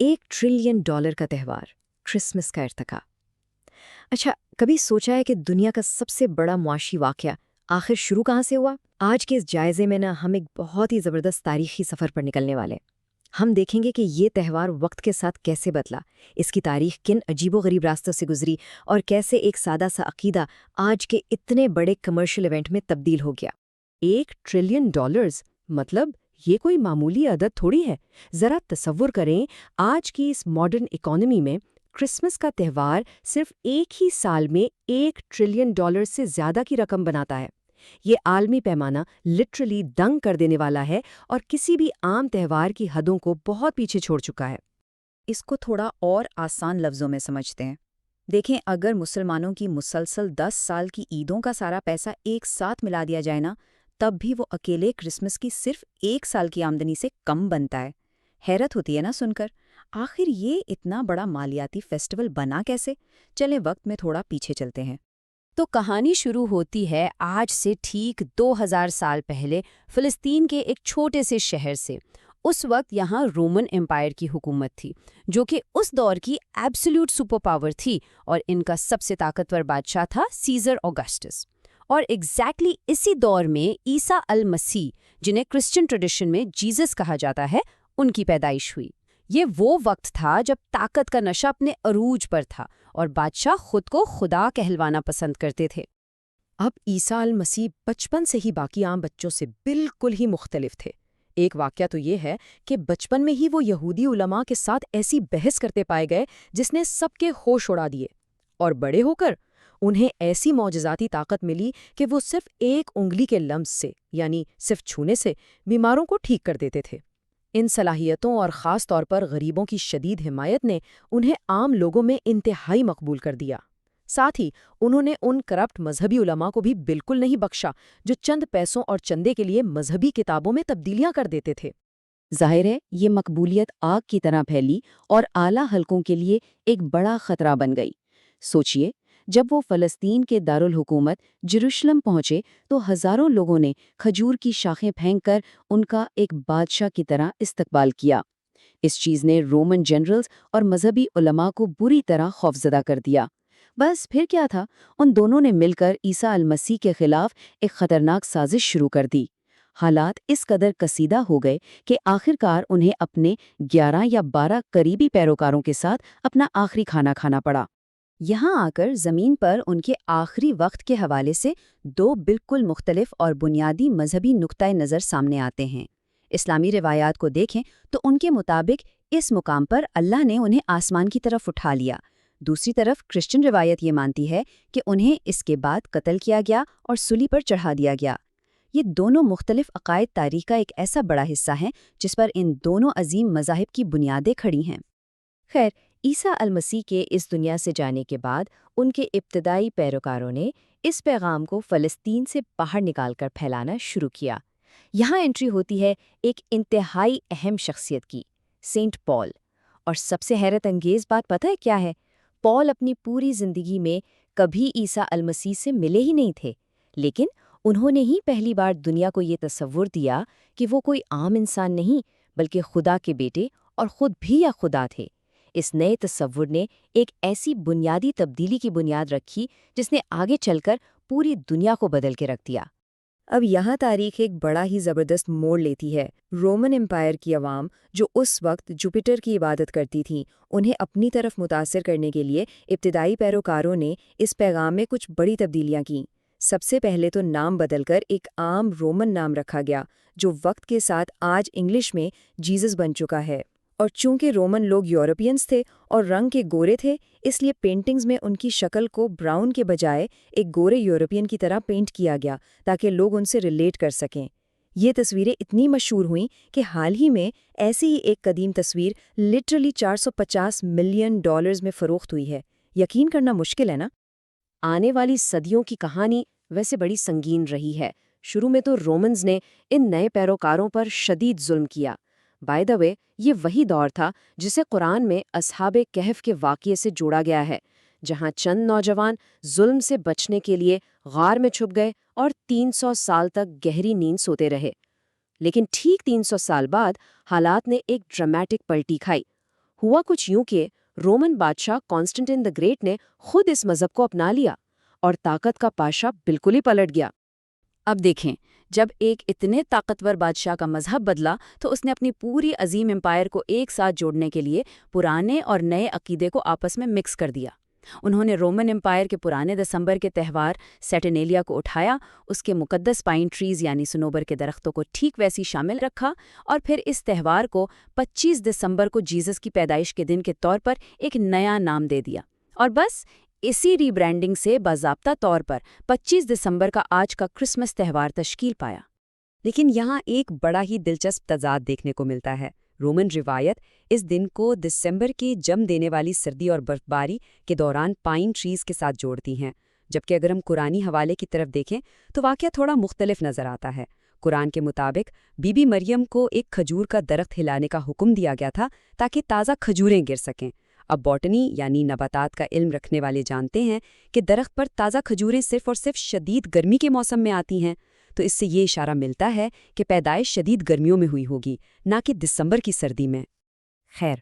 $1 trillion का त्यौहार, Christmas का इर्तिका। अच्छा, कभी सोचा है कि दुनिया का सबसे बड़ा मुआशी वाक़या आखिर शुरू कहाँ से हुआ? आज के इस जायज़े में हम एक बहुत ही ज़बरदस्त तारीख़ी सफ़र पर निकलने वाले हैं। हम देखेंगे कि ये त्यौहार वक्त के साथ कैसे बदला, इसकी तारीख़ किन अजीबो-गरीब रास्तों से गुजरी और कैसे एक सादा सा अक़ीदा आज के इतने बड़े कमर्शियल इवेंट में तब्दील हो गया। $1 ट्रिलियन मतलब ये कोई मामूली अदद थोड़ी है। जरा तसव्वुर करें, आज की इस मॉडर्न इकोनॉमी में क्रिसमस का त्यौहार सिर्फ एक ही साल में $1 ट्रिलियन से ज्यादा की रकम बनाता है। ये आलमी पैमाना लिटरली दंग कर देने वाला है और किसी भी आम त्यौहार की हदों को बहुत पीछे छोड़ चुका है। इसको थोड़ा और आसान लफ्ज़ों में समझते हैं। देखें, अगर मुसलमानों की मुसलसल 10 साल की ईदों का सारा पैसा एक साथ मिला दिया जाए ना, तब भी वो अकेले क्रिसमस की सिर्फ 1 साल की आमदनी से कम बनता है। हैरत होती है ना सुनकर। आखिर ये इतना बड़ा मालियाती फेस्टिवल बना कैसे? चलें वक्त में थोड़ा पीछे चलते हैं। तो कहानी शुरू होती है आज से ठीक 2000 साल पहले फ़िलिस्तीन के एक छोटे से शहर से। उस वक्त यहाँ रोमन एम्पायर की हुकूमत थी, जो कि उस दौर की एब्सोल्यूट सुपर पावर थी, और इनका सबसे ताकतवर बादशाह था सीज़र ऑगस्टस। और एग्जैक्टली इसी दौर में ईसा अल मसीह, जिन्हें क्रिश्चियन ट्रेडिशन में जीसस कहा जाता है, उनकी पैदाइश हुई। ये वो वक्त था जब ताकत का नशा अपने अरूज पर था और बादशाह खुद को खुदा कहलवाना पसंद करते थे। अब ईसा अल मसीह बचपन से ही बाकी आम बच्चों से बिल्कुल ही मुख्तलिफ थे। एक वाक़या तो ये है कि बचपन में ही वो यहूदी उलमा के साथ ऐसी बहस करते पाए गए जिसने सबके होश उड़ा दिए, और बड़े होकर उन्हें ऐसी मौजज़ाती ताकत मिली कि वो सिर्फ एक उंगली के लम्स से, यानी सिर्फ छूने से, बीमारों को ठीक कर देते थे। इन सलाहियतों और ख़ास तौर पर गरीबों की शदीद हिमायत ने उन्हें आम लोगों में इंतहाई मकबूल कर दिया। साथ ही उन्होंने उन करप्ट मजहबी उलमा को भी बिल्कुल नहीं बख्शा जो चंद पैसों और चंदे के लिए मजहबी किताबों में तब्दीलियां कर देते थे। ज़ाहिर है, ये मकबूलियत आग की तरह फैली और आला हलकों के लिए एक बड़ा ख़तरा बन गई। सोचिए, जब वो फ़लस्तीन के दारुल हुकूमत जेरूशलम पहुंचे तो हज़ारों लोगों ने खजूर की शाखें फेंककर उनका एक बादशाह की तरह इस्तकबाल किया। इस चीज़ ने रोमन जनरल्स और मजहबी उलमा को बुरी तरह खौफजदा कर दिया। बस फिर क्या था, उन दोनों ने मिलकर ईसा अल मसीह के खिलाफ एक ख़तरनाक साजिश शुरू कर दी। हालात इस कदर कसीदा हो गए कि आखिरकार उन्हें अपने 11 या 12 करीबी पैरोकारों के साथ अपना आखिरी खाना खाना पड़ा। यहाँ आकर ज़मीन पर उनके आखिरी वक्त के हवाले से दो बिल्कुल मुख्तलिफ और बुनियादी मजहबी नुक्ताए नज़र सामने आते हैं। इस्लामी रिवायात को देखें तो उनके मुताबिक इस मुकाम पर अल्लाह ने उन्हें आसमान की तरफ उठा लिया। दूसरी तरफ क्रिश्चियन रिवायत ये मानती है कि उन्हें इसके बाद कत्ल किया गया और सूली पर चढ़ा दिया गया। ये दोनों मुख्तलिफ अकायद तारीख का एक ऐसा बड़ा हिस्सा हैं जिस पर इन दोनों अजीम मज़ाहिब की बुनियादें खड़ी हैं। खैर, ईसा अल मसीह के इस दुनिया से जाने के बाद उनके इब्तदाई पैरोकारों ने इस पैगाम को फ़लस्तीन से बाहर निकालकर फैलाना शुरू किया। यहाँ एंट्री होती है एक इंतहाई अहम शख्सियत की, सेंट पॉल। और सबसे हैरत अंगेज़ बात पता है क्या है? पॉल अपनी पूरी ज़िंदगी में कभी ईसा अल मसीह से मिले ही नहीं थे, लेकिन उन्होंने ही पहली बार दुनिया को ये तसव्वुर दिया कि वो कोई आम इंसान नहीं, बल्कि खुदा के बेटे और ख़ुद भी या खुदा थे। इस नए तसव्वुर ने एक ऐसी बुनियादी तब्दीली की बुनियाद रखी जिसने आगे चलकर पूरी दुनिया को बदल के रख दिया। अब यहाँ तारीख एक बड़ा ही ज़बरदस्त मोड़ लेती है। रोमन एम्पायर की अवाम, जो उस वक्त जुपिटर की इबादत करती थीं, उन्हें अपनी तरफ मुतासिर करने के लिए इब्तिदाई पैरोकारों ने इस पैगाम में कुछ बड़ी तब्दीलियाँ कीं। सबसे पहले तो नाम बदलकर एक आम रोमन नाम रखा गया, जो वक्त के साथ आज इंग्लिश में जीसस बन चुका है। और चूंकि रोमन लोग यूरोपियंस थे और रंग के गोरे थे, इसलिए पेंटिंग्स में उनकी शक्ल को ब्राउन के बजाय एक गोरे यूरोपियन की तरह पेंट किया गया ताकि लोग उनसे रिलेट कर सकें। ये तस्वीरें इतनी मशहूर हुईं कि हाल ही में ऐसी ही एक कदीम तस्वीर लिटरली $450 मिलियन में फ़रोख्त हुई है। यकीन करना मुश्किल है ना? आने वाली सदियों की कहानी वैसे बड़ी संगीन रही है। शुरू में तो रोमन्स ने इन नए पैरोकारों पर शदीद जुल्म किया। बाय द वे, ये वही दौर था जिसे कुरान में अस्हाबे कहफ के वाक़ये से जोड़ा गया है, जहाँ चंद नौजवान जुल्म से बचने के लिए गार में छुप गए और 300 साल तक गहरी नींद सोते रहे। लेकिन ठीक 300 साल बाद हालात ने एक ड्रामेटिक पलटी खाई। ہوا کچھ یوں کہ رومن بادشاہ کانسٹنٹائن دی گریٹ نے خود اس مذہب کو اپنا لیا اور طاقت کا پاشا بالکل ہی پلٹ گیا۔ اب دیکھیں، جب ایک اتنے طاقتور بادشاہ کا مذہب بدلا تو اس نے اپنی پوری عظیم امپائر کو ایک ساتھ جوڑنے کے لیے پرانے اور نئے عقیدے کو آپس میں مکس کر دیا۔ انہوں نے رومن امپائر کے پرانے دسمبر کے تہوار سیٹرنیلیا کو اٹھایا، اس کے مقدس پائن ٹریز یعنی صنوبر کے درختوں کو ٹھیک ویسی شامل رکھا، اور پھر اس تہوار کو 25 دسمبر کو جیزس کی پیدائش کے دن کے طور پر ایک نیا نام دے دیا، اور بس اسی ری برانڈنگ سے باضابطہ طور پر 25 دسمبر کا آج کا کرسمس تہوار تشکیل پایا۔ لیکن یہاں ایک بڑا ہی دلچسپ تضاد دیکھنے کو ملتا ہے۔ رومن روایت اس دن کو دسمبر کی جم دینے والی سردی اور برفباری کے دوران پائن ٹریز کے ساتھ جوڑتی ہیں، جبکہ اگر ہم قرآنی حوالے کی طرف دیکھیں تو واقعہ تھوڑا مختلف نظر آتا ہے۔ قرآن کے مطابق بی بی مریم کو ایک کھجور کا درخت ہلانے کا حکم دیا گیا تھا تاکہ تازہ کھجوریں گر سکیں۔ اب باٹنی یعنی نباتات کا علم رکھنے والے جانتے ہیں کہ درخت پر تازہ کھجوریں صرف اور صرف شدید گرمی کے موسم میں آتی ہیں، تو اس سے یہ اشارہ ملتا ہے کہ پیدائش شدید گرمیوں میں ہوئی ہوگی، نہ کہ دسمبر کی سردی میں۔ خیر،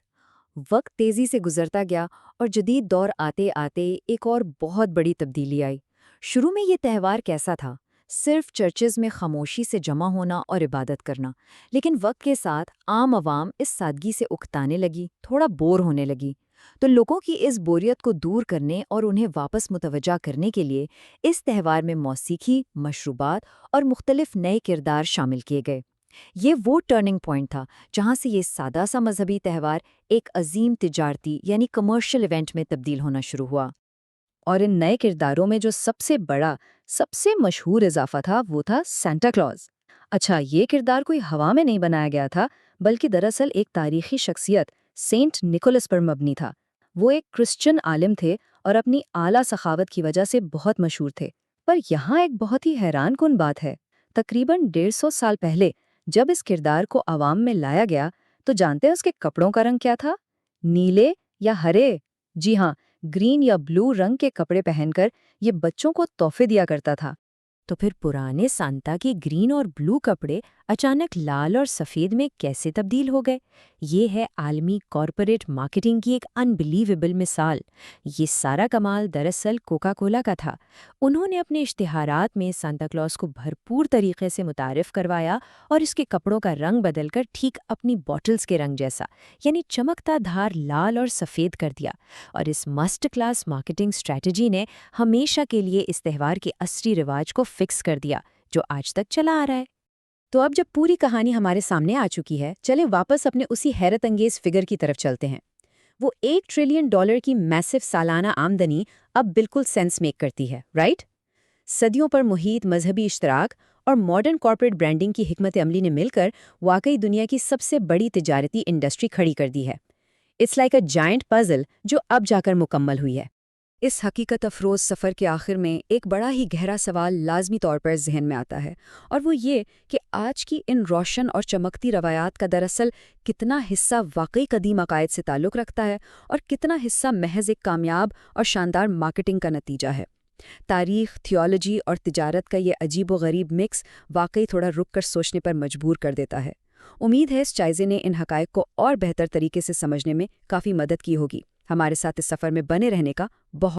وقت تیزی سے گزرتا گیا اور جدید دور آتے آتے ایک اور بہت بڑی تبدیلی آئی۔ شروع میں یہ تہوار کیسا تھا؟ صرف چرچز میں خاموشی سے جمع ہونا اور عبادت کرنا، لیکن وقت کے ساتھ عام عوام اس سادگی سے اکتانے لگی، تھوڑا بور ہونے لگی۔ تو لوگوں کی اس بوریت کو دور کرنے اور انہیں واپس متوجہ کرنے کے لیے اس تہوار میں موسیقی، مشروبات اور مختلف نئے کردار شامل کیے گئے۔ یہ وہ ٹرننگ پوائنٹ تھا جہاں سے یہ سادہ سا مذہبی تہوار ایک عظیم تجارتی یعنی کمرشل ایونٹ میں تبدیل ہونا شروع ہوا۔ اور ان نئے کرداروں میں جو سب سے بڑا، سب سے مشہور اضافہ تھا وہ تھا سانتا کلاز۔ اچھا، یہ کردار کوئی ہوا میں نہیں بنایا گیا تھا، بلکہ دراصل ایک تاریخی شخصیت سینٹ نکولس پر مبنی تھا۔ وہ ایک کرسچن عالم تھے اور اپنی اعلیٰ سخاوت کی وجہ سے بہت مشہور تھے۔ پر یہاں ایک بہت ہی حیران کن بات ہے۔ تقریباً 150 سال پہلے جب اس کردار کو عوام میں لایا گیا تو جانتے ہیں اس کے کپڑوں کا رنگ کیا تھا؟ نیلے یا ہرے؟ جی ہاں، گرین یا بلو رنگ کے کپڑے پہن کر یہ بچوں کو تحفے دیا کرتا تھا۔ تو پھر پرانے سانتا کے گرین اور بلو کپڑے اچانک لال اور سفید میں کیسے تبدیل ہو گئے؟ یہ ہے عالمی کارپوریٹ مارکیٹنگ کی ایک انبلیویبل مثال۔ یہ سارا کمال دراصل کوکا کولا کا تھا۔ انہوں نے اپنے اشتہارات میں سانتا کلاز کو بھرپور طریقے سے متعارف کروایا اور اس کے کپڑوں کا رنگ بدل کر ٹھیک اپنی بوٹلز کے رنگ جیسا، یعنی چمکتا دھار لال اور سفید کر دیا۔ اور اس ماسٹر کلاس مارکیٹنگ اسٹریٹجی نے ہمیشہ کے لیے اس تہوار کے اصلی رواج کو فکس کر دیا، جو آج تک چلا آ رہا ہے۔ تو اب جب پوری کہانی ہمارے سامنے آ چکی ہے، چلیں واپس اپنے اسی حیرت انگیز فگر کی طرف چلتے ہیں۔ وہ $1 ٹریلین کی میسو سالانہ آمدنی اب بالکل سینس میک کرتی ہے، رائٹ؟ صدیوں پر محیط مذہبی اشتراک اور ماڈرن کارپوریٹ برانڈنگ کی حکمت عملی نے مل کر واقعی دنیا کی سب سے بڑی تجارتی انڈسٹری کھڑی کر دی ہے۔ It's like a giant puzzle جو اب جا کر مکمل ہوئی ہے۔ اس حقیقت افروز سفر کے آخر میں ایک بڑا ہی گہرا سوال لازمی طور پر ذہن میں آتا ہے، اور وہ یہ کہ آج کی ان روشن اور چمکتی روایات کا دراصل کتنا حصہ واقعی قدیم عقائد سے تعلق رکھتا ہے اور کتنا حصہ محض ایک کامیاب اور شاندار مارکیٹنگ کا نتیجہ ہے۔ تاریخ، تھیولوجی اور تجارت کا یہ عجیب و غریب مکس واقعی تھوڑا رک کر سوچنے پر مجبور کر دیتا ہے۔ امید ہے اس جائزے نے ان حقائق کو اور بہتر طریقے سے سمجھنے میں کافی مدد کی ہوگی۔ ہمارے ساتھ اس سفر میں بنے رہنے کا بہت